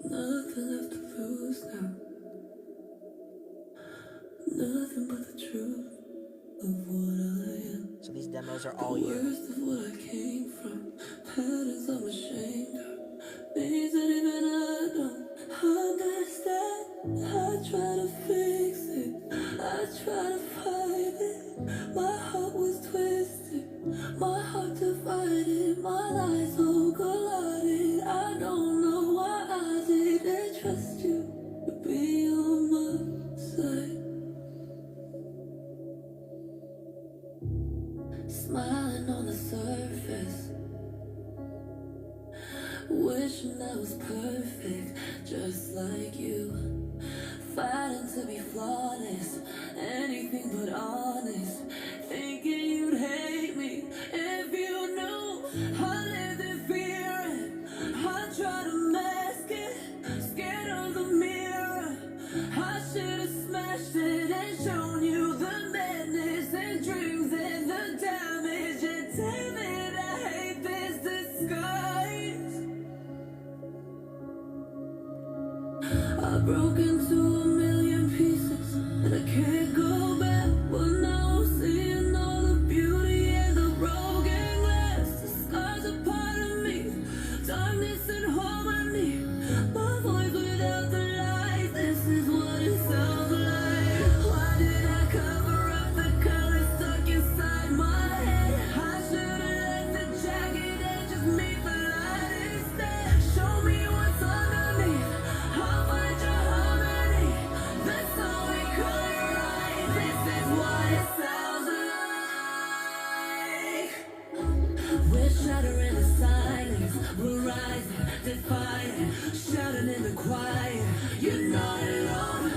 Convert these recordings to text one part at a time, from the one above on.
Nothing left to lose now. Nothing but the truth of what I am. So these demos are all you. Worst of what I came from. Patterns I'm ashamed of. Things that even I don't understand. I try to fix it. I try to fight it. My heart was twisted. My heart divided. My lies all collided. I don't know why I didn't trust you to be on my side. Smiling on the surface, wishing I was perfect, just like you. Fighting to be flawless, anything but honest. Thinking you'd hate me if you knew I lived in fear. I try to mask it, scared of the mirror. I should have smashed it and shown you the madness and dreams and the damage. And damn it, I hate this disguise. I broke into a million pieces and I can't go back. But now I'm seeing all the beauty and the broken glass. The scars are part of me, darkness and harmony. My voice without the lies, this is what it sounds like. Why did I cover up the colors stuck inside my head? I should've left the jacket and just meet the light instead. Show me what's underneath, I'll find your harmony. That's how we cut it right. This is what it sounds like. We're shattering the silence, we're rising, defying, shouting in the quiet. You're not alone.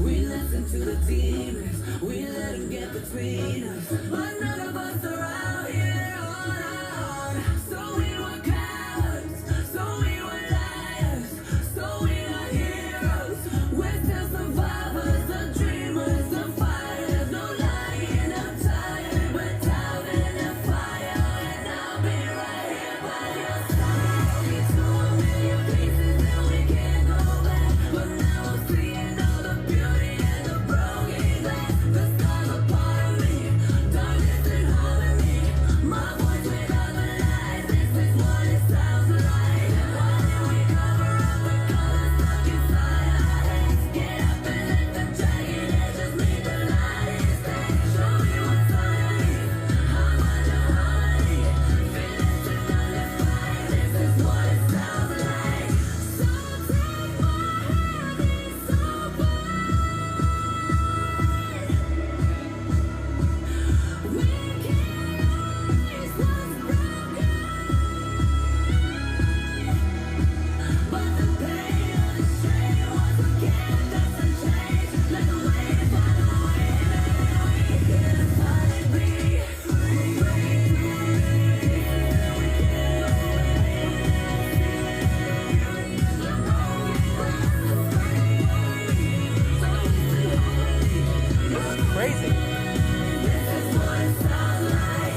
We listen to the demons, we let them get between us. But none of us are out here on our own. So we were cowards, so we were liars, so we are heroes. We're still survivors, the dreamers, the fighters. No lying, I'm tired, we're down in the fire. And I'll be right here by your side. Into a million pieces and we can't go back. But now I'm seeing all the beauty and the broken glass. The scars are part of me, darkness and harmony. My voice without the lies, this is what it sounds like. Why did we cover up the colors stuck inside our heads? Get up and let the dragon edge just meet the light instead. Show me what's underneath, how much of harmony. Feelings to nullify, this is what it sounds like. So take my hand, it's so bad. We can't erase what's broken, but the pain of the strain was what kept us unchanged. Like a wave on the wind, we can't finally be free. Crazy. This is what it sounds like.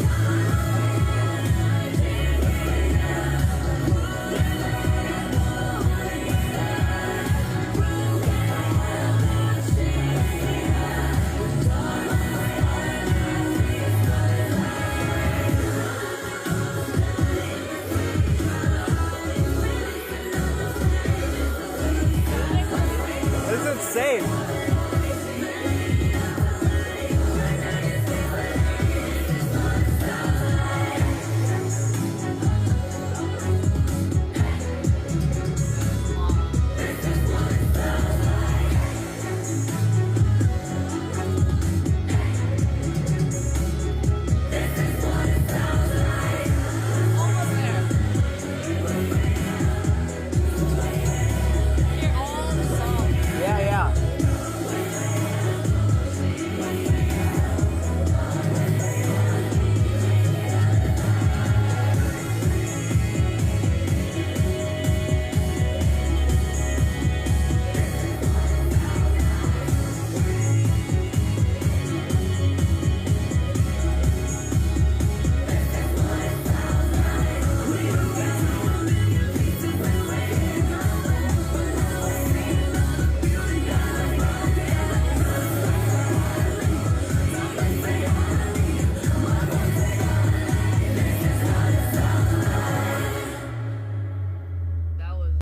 This is insane.